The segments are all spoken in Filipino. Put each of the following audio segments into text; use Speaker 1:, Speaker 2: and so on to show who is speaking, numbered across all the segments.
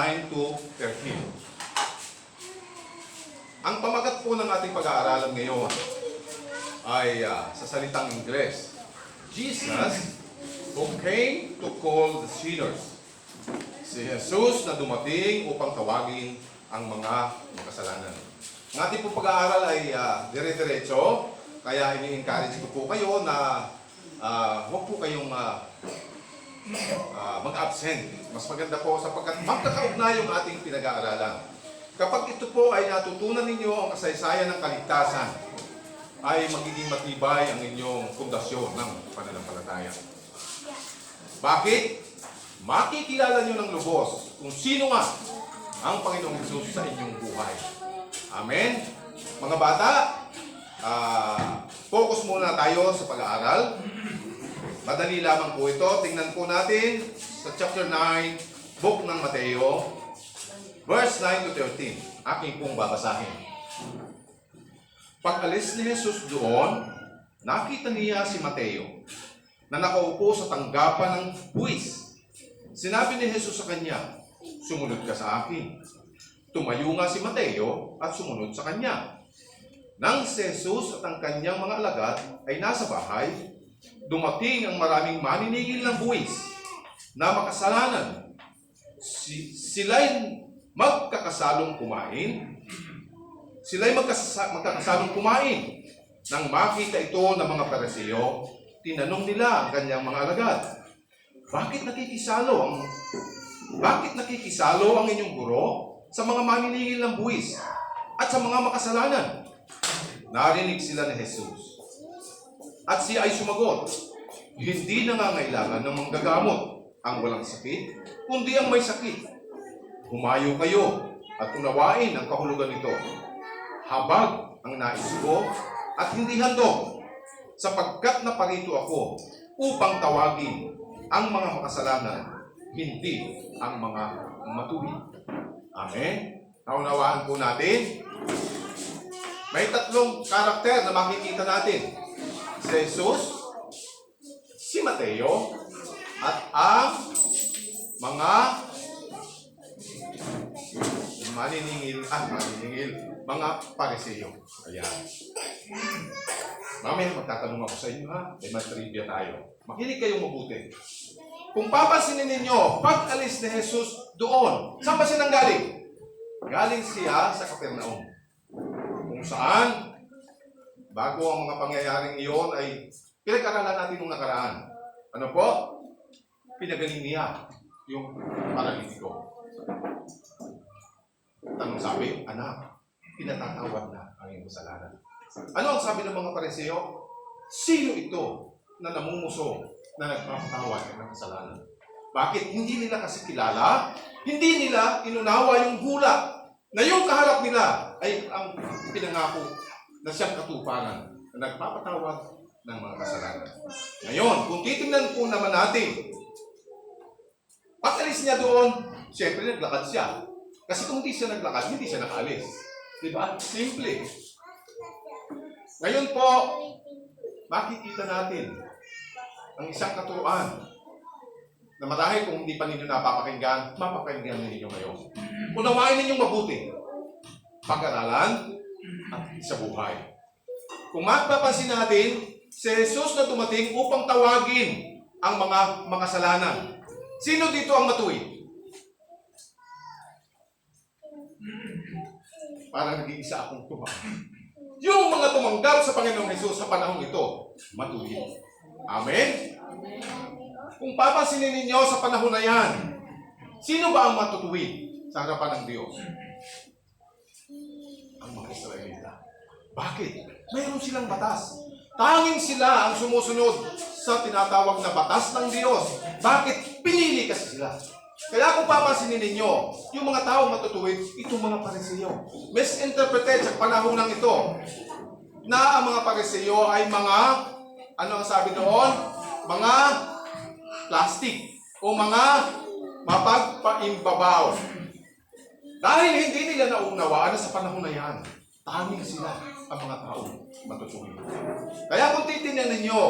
Speaker 1: 9 to 13. Ang pamagat po ng ating pag-aaralan ngayon ay sa salitang Ingles, Jesus who came to call the sinners. Si Jesus na dumating upang tawagin ang mga makasalanan. Ang ating po pag-aaral ay dire-diretso, kaya ini-encourage ko po kayo na huwag po kayong mag-absent. Mas maganda po sapagkat magkakaugnay yung ating pinag-aaralan. Kapag ito po ay natutunan ninyo ang kasaysayan ng kaligtasan, ay magiging matibay ang inyong pundasyon ng pananampalataya. Bakit? Makikilala nyo ng lubos kung sino nga ang Panginoong Hesus sa inyong buhay. Amen? Mga bata, focus muna tayo sa pag-aaral. Madali lamang po ito. Tingnan po natin sa chapter 9, book ng Mateo, verse 9 to 13. Aking pong babasahin. Pag-alis ni Jesus doon, nakita niya si Mateo na nakaupo sa tanggapan ng buwis. Sinabi ni Jesus sa kanya, "Sumunod ka sa akin." Tumayo nga si Mateo at sumunod sa kanya. Nang si Jesus at ang kanyang mga alagad ay nasa bahay, dumating ang maraming maninigil ng buwis na makasalanan. Sila'y magkakasalong kumain. Nang makita ito ng mga Pariseo, tinanong nila ang kanyang mga alagad, Bakit nakikisalo ang inyong guro sa mga maniningil ng buwis at sa mga makasalanan? Narinig sila ni Jesus. At siya ay sumagot, Hindi nangangailangan ng manggagamot ang walang sakit, kundi ang may sakit. Humayo kayo at unawain ang kahulugan nito. Habag ang nais ko at hindi handog, sapagkat naparito ako upang tawagin ang mga makasalanan, hindi ang mga matuwid. Amen? Naunawaan po natin. May tatlong karakter na makikita natin. Si Jesus, si Mateo, at ang mga mga Pariseo. Ayan. Mamaya magtatanong ako sa inyo may trivia tayo. Makinig kayong mabuti. Kung papansinin ninyo, pag-alis ni Jesus doon, saan ba siya nanggaling? Galing siya sa Capernaum. Kung saan, bago ang mga pangyayaring iyon ay pinag-aralan natin nung nakaraan. Ano po? Pinagaling niya yung paralitiko. Tanong sabi, anak, pinatatawad na ang iyong kasalanan. Ano ang sabi ng mga Pariseo? Sino ito na namumuso na nagpapatawad ng kasalanan? Bakit? Hindi nila kasi kilala, hindi nila inunawa yung hula na yung kaharap nila ay ang pinangako na siyang katuparan na nagpapatawad ng mga kasalanan. Ngayon, kung titingnan po naman natin, pag-alis niya doon, siyempre naglakad siya. Kasi kung hindi siya naglakad, hindi siya nakaalis. Diba? Simple. Ngayon po, makikita natin ang isang katuruan na marahil kung hindi pa ninyo napapakinggan, mapapakinggan ninyo ngayon. Unawain ninyong mabuti. Pag-aralan at sa buhay. Kung mapapansin natin, si Jesus na dumating upang tawagin ang mga makasalanan. Sino dito ang matuwid? Parang nag-iisa akong yung mga tumanggap sa Panginoong Hesus sa panahong ito, matuwid. Amen? Kung papansinin ninyo sa panahon na yan, sino ba ang matutuwid sa harapan ng Diyos? Ang mga Israelita. Bakit? Mayroon silang batas. Tanging sila ang sumusunod sa tinatawag na batas ng Diyos. Bakit? Pinili kasi sila. Kaya kung papansinin ninyo, yung mga taong matutuwid, itong mga Pariseo. Misinterpreted sa panahon ng ito na ang mga Pariseo ay mga, ano ang sabi doon? Mga plastic o mga mapagpaimbabaw. Dahil hindi nila naunawaan na sa panahon na yan, tanging sila ang mga taong matutuwid. Kaya kung titingnan ninyo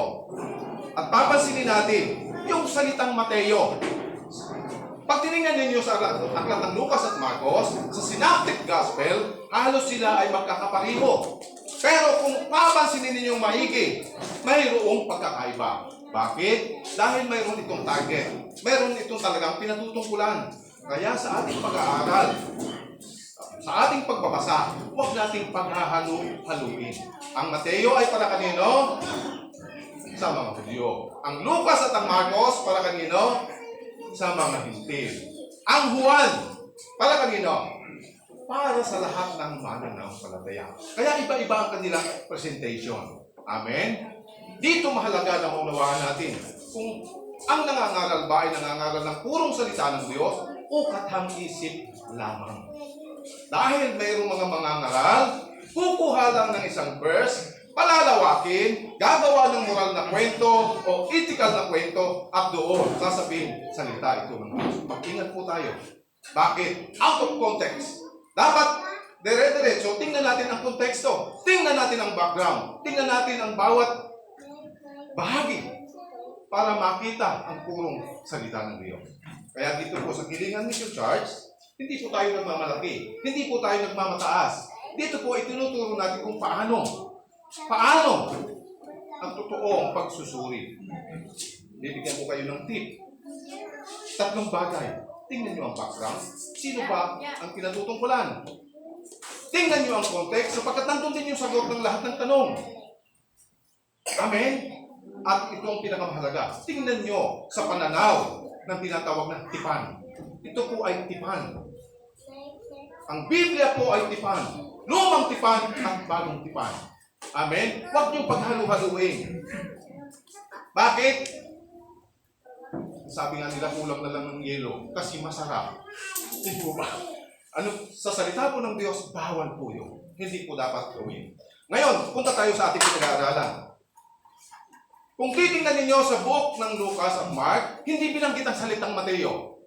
Speaker 1: at papansinin natin yung salitang Mateo, Pag tinignan ninyo sa aklat ng Lucas at Marcos, sa Synoptic Gospel, halos sila ay magkakapareho. Pero kung papansinin ninyong maigi, mayroong pagkakaiba. Bakit? Dahil mayroon itong target. Mayroon itong talagang pinatutungkulan. Kaya sa ating pag-aaral, sa ating pagbabasa, huwag nating paghahalo-haluin. Ang Mateo ay para kanino? Sa mga Hudyo. Ang Lucas at ang Marcos para kanino? Sa mga Hintil. Ang Juan para kanino? Para sa lahat ng mananampalataya. Kaya iba-iba ang kanilang presentation. Amen? Dito mahalaga na maunawaan natin kung ang nangangaral ba ay nangangaral ng purong salita ng Diyos o kathang-isip lamang. Dahil mayroong mga mangangaral, kukuha lang ng isang verse, palalawakin, gagawa ng moral na kwento o ethical na kwento at doon sasabihin, salita ito ng Diyos. Mag-ingat po tayo. Bakit? Out of context. Dapat dire-diretso, tingnan natin ang konteksto, tingnan natin ang background, tingnan natin ang bawat bahagi para makita ang purong salita ng Diyos. Kaya dito po sa Gilingan Mission Church, hindi po tayo nagmamalaki, hindi po tayo nagmamataas. Dito po itinuturo natin kung paano ang totoong pagsusuri. Bibigyan ko kayo ng tip. 3 bagay. Tingnan nyo ang background. Sino ba ang pinatutungkulan? Tingnan nyo ang context sapagkat nandun din yung sagot ng lahat ng tanong. Amen? At ito ang pinakamahalaga. Tingnan nyo sa pananaw ng tinatawag na tipan. Ito po ay tipan. Ang Biblia po ay tipan. Lumang tipan at bagong tipan. Amen? Huwag nyo paghalu-haluin. Bakit? Sabi nga nila, kulang na lang ng yelo kasi masarap. Hindi po ba? Sa salita po ng Diyos, bawal po yun. Hindi po dapat gawin. Ngayon, punta tayo sa ating pinag-aaralan. Kung titingnan ninyo sa book ng Lucas at Mark, hindi binanggit ang salitang Mateo.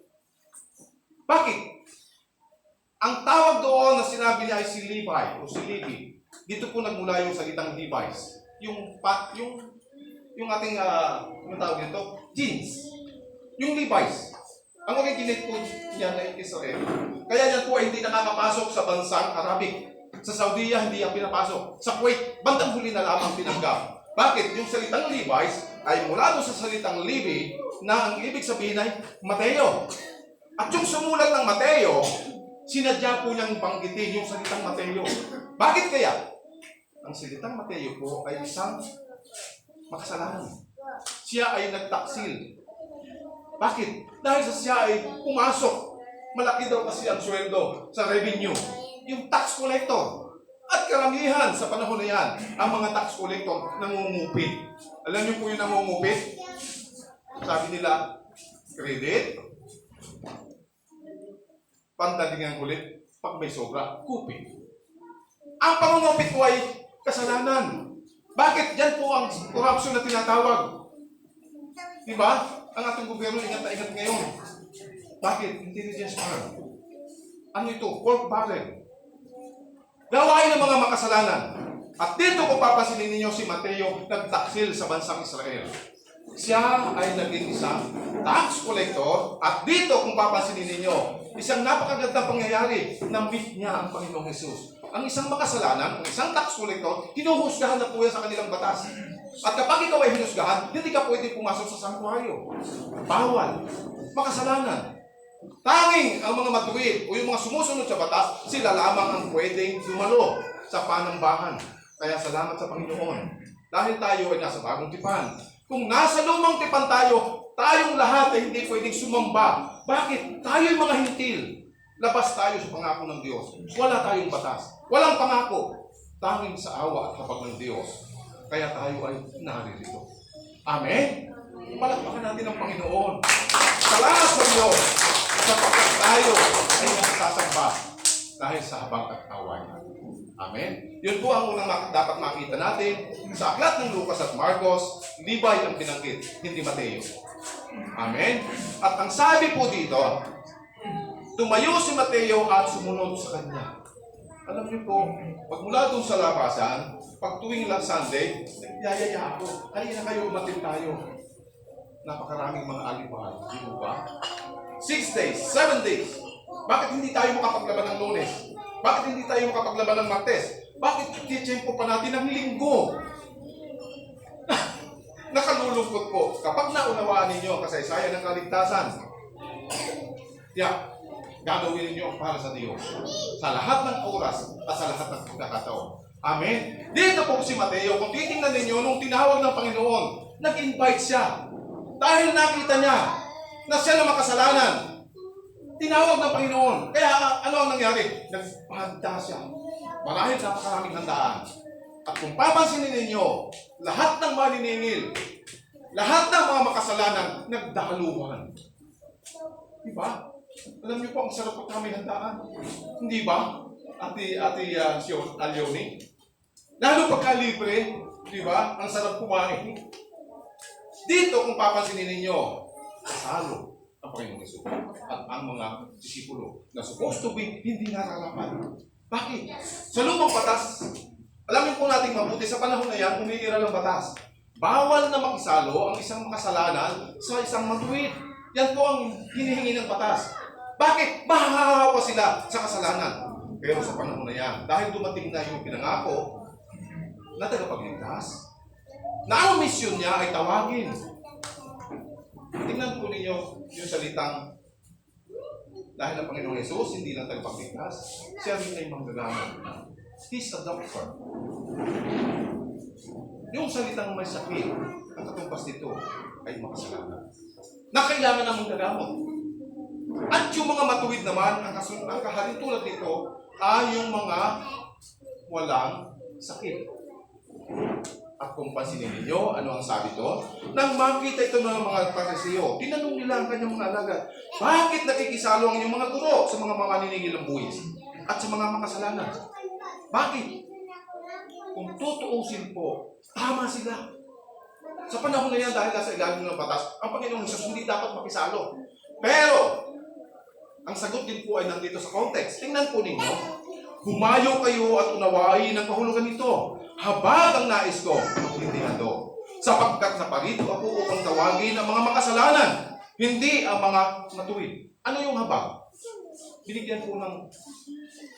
Speaker 1: Bakit? Ang tawag doon na sinabi niya ay si Levi o si Levi. Dito po nagmula yung salitang Levi's. Yung ating, yung tawag nito, jeans. Yung Levi's. Ang originate po niya ay Israel. Kaya yan po ay hindi nakakapasok sa bansang Arabic. Sa Saudi hindi yan pinapasok. Sa Kuwait, bandang huli na lamang tinanggap. Bakit? Yung salitang Levi's ay mula doon sa salitang Levi na ang ibig sabihin ay Mateo. At yung sumulat ng Mateo, sinadya po niyang banggitin yung salitang Mateo. Bakit kaya? Ang salitang Mateo po ay isang makasalanan. Siya ay nagtaksil. Bakit? Dahil sa siya ay pumasok. Malaki daw kasi ang sweldo sa revenue. Yung tax collector. At karamihan sa panahon na yan, ang mga tax collector nangungupit. Alam niyo po yung nangungupit? Sabi nila, credit, pandalingan ulit, pag may sobra, kupit. Ang pangungupit po ay kasalanan. Bakit? Yan po ang corruption na tinatawag. Diba? Ang ating gobyerno, ingat na ingat ngayon. Bakit? Intelligence farm. Ano ito? Pork barrel. Gawain ng mga makasalanan. At dito kung papansinin ninyo si Mateo nagtaksil sa bansang Israel. Siya ay naging isang tax collector at dito kung papansinin ninyo, isang napakagandang pangyayari na meet niya ang Panginoong Jesus. Ang isang makasalanan, ang isang tax collector, hinuhusgahan na po yan sa kanilang batas. At kapag ikaw ay hinusgahan, hindi ka pwede pumasok sa sanktuaryo. Bawal. Makasalanan. Tanging ang mga matuwid o yung mga sumusunod sa batas, sila lamang ang pwedeng dumalo sa panambahan. Kaya salamat sa Panginoon. Dahil tayo ay nasa bagong tipan. Kung nasa lumang tipan tayo, tayong lahat ay hindi pwedeng sumamba. Bakit? Tayo'y mga hintil. Labas tayo sa pangako ng Diyos. Wala tayong batas. Walang pangako. Tanging sa awa at habag ng Diyos. Kaya tayo ay naririto. Amen? Palakpakan natin ang Panginoon. Salamat sa Diyos sapagkat tayo ay nagsasamba dahil sa habag at awa niya. Amen? Yun po ang unang dapat makita natin sa aklat ng Lucas at Marcos, Levi ang binanggit, hindi Mateo. Amen? At ang sabi po dito, tumayo si Mateo at sumunod sa kanya. Alam niyo po, pag mula doon sa labasan, pag tuwing lang Sunday, nagyayaya ako. Halina kayo, umatin tayo. Napakaraming mga alibay. Di ba? 6 days, 7 days. Bakit hindi tayo makapaglaban ng Lunes? Bakit hindi tayo makapaglaban ng Martes? Bakit tiyempo pa natin ng Linggo? Nakalulungkot po kapag naunawaan ninyo ang kasaysayan ng kaligtasan. Gagawin ninyo ang para sa Diyos sa lahat ng oras at sa lahat ng pagkakataon. Amen? Dito po si Mateo, kung titingnan ninyo, nung tinawag ng Panginoon, nag-invite siya. Dahil nakita niya na siya na makasalanan. Tinawag ng Panginoon. Kaya ano ang nangyari? Nagpahanda siya. Marahil napakaraming handaan. At kung papansinin ninyo, lahat ng maniningil, lahat ng mga makasalanan, nagdaluhan. Diba? Alam niyo po, ang sarap po kami handaan. Hindi ba? Ate Alioni? Lalo pagka-libre, diba? Ang sarap kumain. Dito, kung papansinin ninyo, kasalo ang Panginoong Hesus at ang mga disipulo na supposed to be hindi nararapat. Bakit? Sa lumang batas, alamin po natin mabuti sa panahon na yan, umiiral ang batas. Bawal na makisalo ang isang makasalanan sa isang matuwid. Yan po ang hinihingi ng batas. Bakit? Mahahawa sila sa kasalanan. Pero sa panahon na yan, dahil dumating na yung pinangako na tagapagligtas, na ang misyon niya ay tawagin. Tingnan po ninyo yung salitang dahil ang Panginoong Hesus hindi lang tagapagligtas, siya rin ay manggagamot. He's a doctor. Yung salitang may sakit, ang katumbas nito ay makasalanan na kailangan ng manggagamot. At yung mga matuwid naman, ang kahalin tulad nito ay yung mga walang sakit. At kung pansinin ninyo, ano ang sabi ito? Nang makita ito ng mga Pariseo, tinanong nila ang kanyang mga alagad, bakit nakikisalo ang inyong mga guro sa mga maniningil ng buwis at sa mga makasalanan? Bakit? Kung tutuusin po, tama sila. Sa panahon na yan, dahil nasa ilalim ng batas, ang Panginoong Hesus hindi dapat makisalo. Pero, ang sagot din po ay nandito sa context. Tingnan po ninyo, humayo kayo at unawain ang kahulugan nito. Habag ang nais ko, hindi hando. Sapagkat naparito ako upang tawagin ang mga makasalanan, hindi ang mga matuwid. Ano yung habag? Binigyan po ng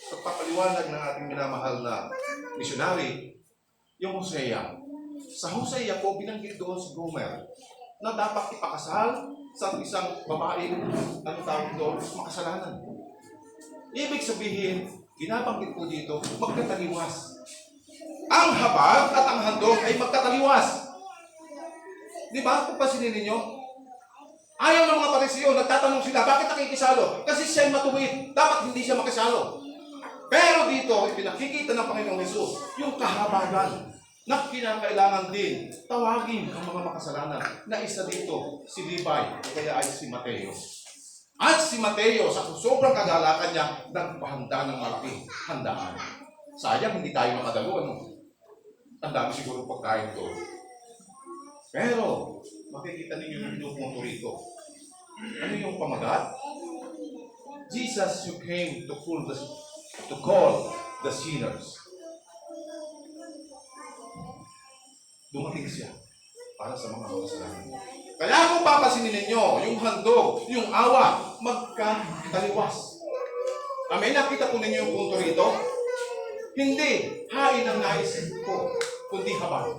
Speaker 1: pagpapaliwanag ng ating minamahal na missionary, yung Hosea. Sa Hosea po, binanggit doon si Gomer na dapat ipakasal sa isang babae, ano tawag doon, makasalanan. Ibig sabihin, binabanggit po dito, magkataliwas. Ang habag at ang handog ay magkataliwas. Di ba? Kung pasinin ninyo, ayaw ng mga Pariseo, nagtatanong sila, bakit nakikisalo? Kasi siya ay matuwid. Dapat hindi siya makisalo. Pero dito, pinakikita ng Panginoong Hesus yung kahabagan na kinakailangan din tawagin ang mga makasalanan na isa dito, si Levi, o kaya ay si Mateo. At si Mateo, sa sobrang kagalakan niya, nagpahanda ng malaking handaan. Sayang, hindi tayo makadalo, ano? Ang dami siguro pagkain doon. Pero, makikita ninyo yung pinupunto rito. Ano yung pamagat? Jesus, you came to call the sinners. Dumating siya para sa mga makasalanan. Kaya kung papasinin ninyo, yung handog, yung awa, magkataliwas. Amen? Nakita po ninyo yung punto rito? Hindi hain ang nais ko, kundi habag.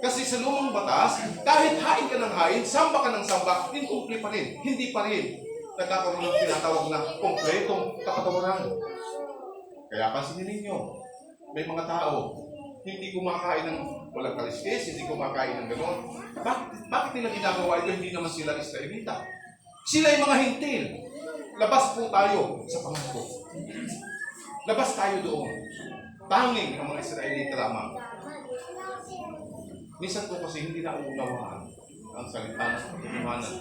Speaker 1: Kasi sa lumang batas, kahit hain ka ng hain, samba ka ng samba, incomplete pa rin. Hindi pa rin nagkakaroon ng tinatawag na kompletong kapatawaran. Kaya pansinin ninyo, may mga tao, hindi kumakain ng walang kaliskis, hindi kumakain ng gano'n. Bakit nila ginagawa ito? Hindi naman sila Israelita. Sila yung mga hintil. Labas po tayo sa pangako. Labas tayo doon. Tanging ang mga Israelita lamang. Minsan po kasi hindi na unawaan ang salita ng katimanan.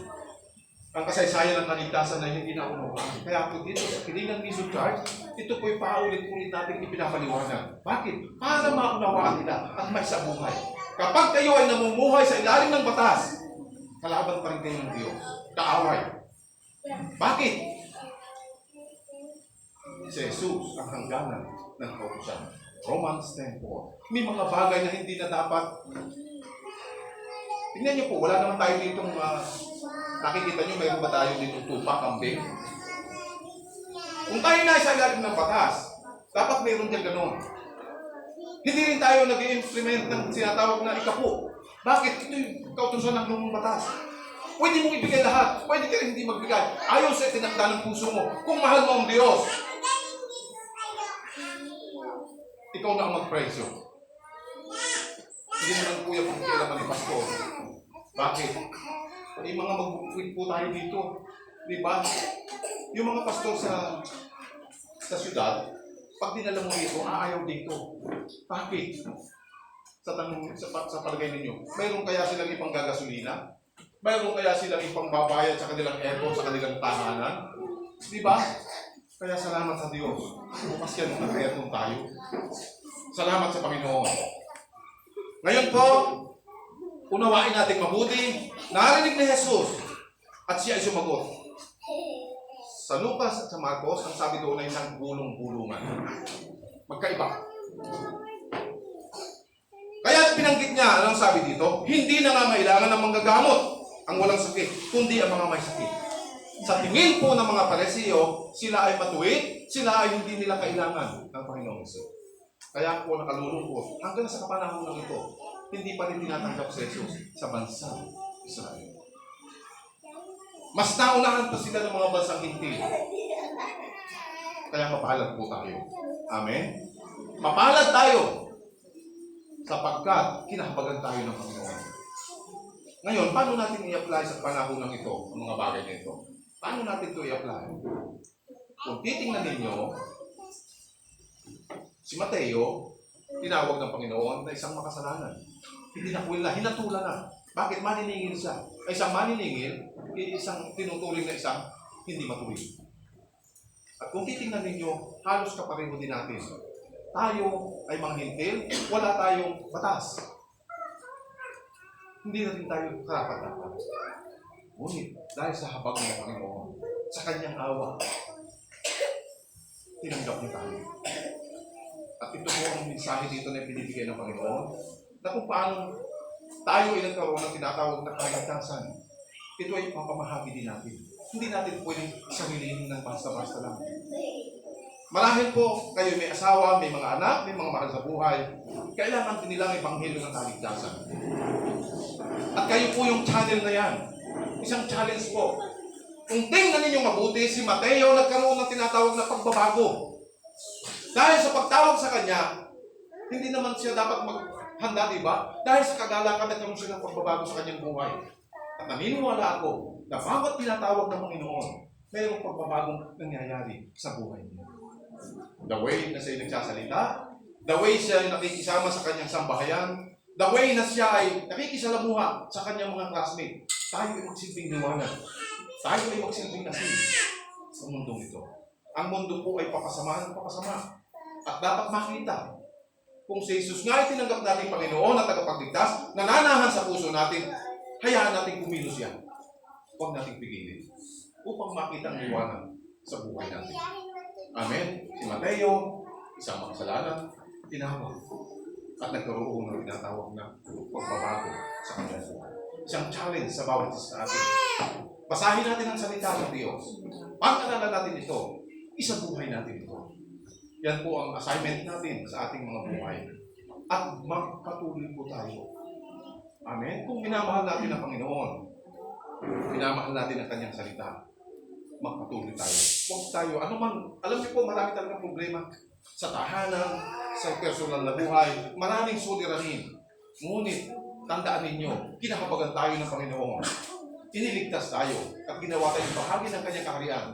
Speaker 1: Ang kasaysayan ng kaligtasan na hindi na unawaan. Kaya po dito sa Kilingan Mission Church, ito po'y paulit-ulit natin ipinapaliwanag. Bakit? Para maunawaan nila at may sa buhay. Kapag kayo ay namumuhay sa ilalim ng batas, kalaban pa rin kayo ng Diyos. Kaaway. Bakit? Si Jesus ang hangganan ng kautusan. Romans 10:4. May mga bagay na hindi na dapat. Tingnan niyo po, wala naman tayo ditong Nakikita nyo, mayroon ba tayo dito tupa, kambing? Kung tayo na sa ilalim ng batas, dapat mayroon dyan ganun. Hindi rin tayo nag-i-implement ng sinatawag na ikapo. Bakit? Ito yung kautusan ng lumang batas. Pwede mong ibigay lahat. Pwede ka rin hindi magbigay. Ayaw sa itinakda ng puso mo. Kung mahal mo ang Diyos, ikaw na ang mag-presyo. Hindi naman kuya kung kailangan ni pastor. Bakit? May mga mag-quit po tayo dito. Di ba? Yung mga pastor sa syudad, pag dinala mo dito, aayaw dito. Bakit? Sa palagay ninyo, mayroon kaya silang ipang gagasolina? Mayroon kaya silang ipang babayad sa kanilang aircon, sa kanilang tahanan? Di ba? Kaya salamat sa Diyos. Bukas yan nung nag-aircon tayo. Salamat sa Panginoon. Ngayon po, unawain natin mabuti. Narinig ni Jesus at siya ay sumagot. Sa Lucas at sa Marcos, ang sabi doon ay naggulong-gulungan. Magkaiba. Kaya pinanggit niya, anong sabi dito? Hindi nangangailangan ng manggagamot ang walang sakit, kundi ang mga may sakit. Sa tingin po ng mga Paresiyo, sila ay matuwid, sila ay hindi nila kailangan ng Panginoong Hesus. Kaya po nakalulungkot, hanggang sa kapanahon ng ito, hindi pa rin tinatanggap si Jesus sa bansa Israel. Mas naunahan pa sila ng mga bansang hintil. Kaya mapalad po tayo. Amen? Mapalad tayo sapagkat kinahabagan tayo ng Panginoon. Ngayon, paano natin i-apply sa panahon ng ito, ang mga bagay na ito? Paano natin ito i-apply? Kung titingnan ninyo, si Mateo, tinawag ng Panginoon na isang makasalanan. Hindi nakwila, hinatulan na. Bakit? Maniningil siya. Ay isang maniningil, isang tinuturing na isang hindi matuwid. At kung titingnan ninyo, halos kapareho din natin. Tayo ay manghintil, wala tayong batas. Hindi na din tayo karapat-dapat. Ngunit dahil sa habag ng Panginoon, sa kanyang awa, tinanggap niya tayo. At ito po ang mensahe dito na pinibigay ng Panginoon, na kung paano tayo ay nagkaroon ng tinatawag na kaligtasan. Ito ay papamahagi din natin. Hindi natin pwedeng sarilihin ng basta-basta lang. Marahil po, kayo may asawa, may mga anak, may mga mahal sa buhay. Kailangan din nilang ipanghilo ng kaligtasan. At kayo po yung channel na yan. Isang challenge po. Kung tingnan ninyong mabuti, si Mateo nagkaroon ng tinatawag na pagbabago. Dahil sa pagtawag sa kanya, hindi naman siya dapat maghanda, diba? Dahil sa kagalakan, nagkaroon siya ng pagbabago sa kanyang buhay. At naniniwala ako na bawat tinatawag ng Panginoon, mayroong pagbabagong nangyayari sa buhay niya. The way na siya ay nagsasalita, the way siya ay nakikisama sa kanyang sambahayan, the way na siya ay nakikisalamuha sa kanyang mga classmates, tayo ay magsilbing liwanag. Tayo ay magsilbing asin sa mundong ito. Ang mundo po ay papasama ng papasama. At dapat makita, kung si Jesus nga ay tinanggap natin Panginoon at tagapagligtas, nananahan sa puso natin, hayaan natin kumilos yan. Huwag natin pigilin upang makita ang liwanag sa buhay natin. Amen. Si Mateo, isang makasalanan, tinawag at nagkaroon ng tinatawag na pagbabago sa kanyang buhay. Isang challenge sa bawat isa sa atin. Basahin natin ang salita ng Diyos. Pag-alalan natin ito, isabuhay natin ito. Yan po ang assignment natin sa ating mga buhay. At magpatuloy po tayo. Amen. Kung minamahal natin ang Panginoon, minamahal natin ang kanyang salita, magpatuloy tayo. Huwag tayo, ano man, alam niyo po, marami talagang problema sa tahanan, sa personal na buhay, maraming suliranin. Ngunit, tandaan ninyo, kinahabagan tayo ng Panginoon. Iniligtas tayo at ginawa tayong bahagi ng kanyang kaharian.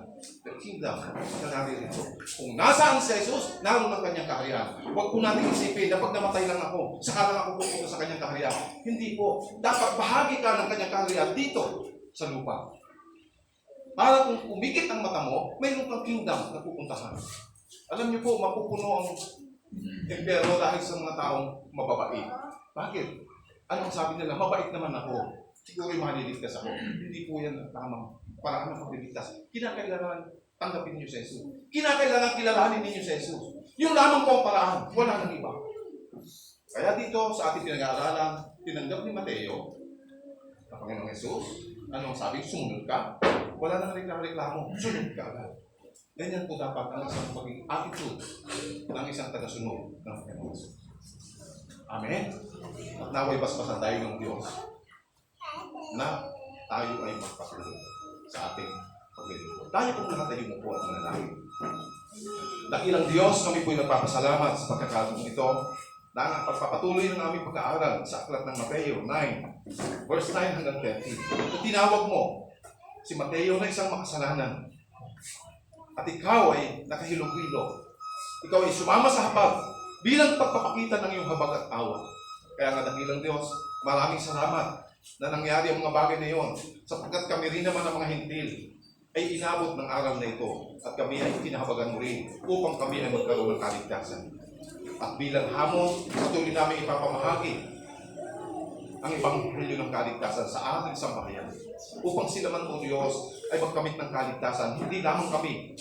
Speaker 1: The kingdom na naririto. Kung nasaan si Jesus, naroon ang kanyang kaharian. Huwag po natin isipin na pag namatay lang ako, saka lang ako pupunta sa kanyang kaharian. Hindi po. Dapat bahagi ka ng kanyang kaharian dito sa lupa. Para kung umikit ang mata mo, mayroon kang kingdom na pupuntahan. Alam niyo po, mapupuno ang impero dahil sa mga taong mababait. Bakit? Anong sabi nila? Mabait naman ako. Siguro maliligtas ako. Hindi po yan ang tamang paraan ng pagliligtas. Kinakailangan tanggapin niyo si Jesus. Kinakailangan kilalanin ninyo si Jesus. Yung lamang po ang paraan. Wala nang iba. Kaya dito sa ating pinag-aaralan, tinanggap ni Mateo na Panginoong Jesus Ano sabi? Sumunod ka? Wala nang reklamo. Sunod ka. Ganyan po dapat ang isang maging attitude ng isang tagasunod ng Panginoon Jesus. Amen? At naway basbasan tayo ng Diyos na tayo ay magpatuloy sa ating paglilingkod. Tayo pong lahat ay umupo at manalangin. Dakilang Diyos, kami po'y nagpapasalamat sa pagkakataong ito na pagpapatuloy ng aming pag-aaral sa aklat ng Mateo 9, verse 9 hanggang 13. At tinawag mo si Mateo na isang makasalanan. At ikaw ay nakahilog-hilog. Ikaw ay sumama sa habag bilang pagpapakita ng iyong habag at awa. Kaya nga dakilang Diyos, maraming salamat na nangyari ang mga bagay na iyon sapagkat kami rin naman ang mga hintil ay inabot ng araw na ito at kami ay kinahabagan mo rin upang kami ay magkaroon ng kaligtasan. At bilang hamon, patuloy namin ipapamahagi ang ebanghelyo ng kaligtasan sa ating sambahayan upang sila man o Diyos ay magkamit ng kaligtasan, hindi lamang kami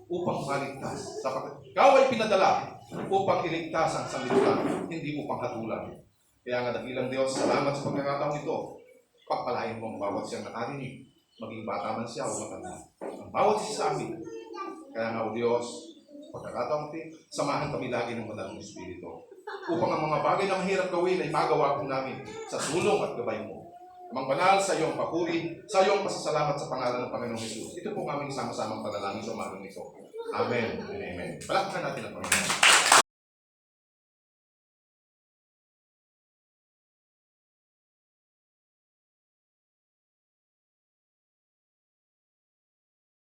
Speaker 1: upang maligtas. Sapagkat ikaw ay pinadala upang iligtas ang sanlibutan, hindi upang hatulan. Kaya nga dakilang Diyos, salamat sa pagkakataong ito. Pagpalain mo ang bawat siyang nakarinig, maging bata man siya o matanda. Ang bawat isa sa amin. Kaya nga o Diyos, pagkakataong ito, samahan kami lagi ng Banal na Espiritu upang ang mga bagay na mahirap gawin ay magawa po namin sa sulong at gabay mo. Amang banal sa iyong papuri, sa iyong pasasalamat sa pangalan ng Panginoong Jesus. Ito po ang aming sama-samang panalangin sa umagang ito. Amen and amen. Palakpakan natin ang Panginoon.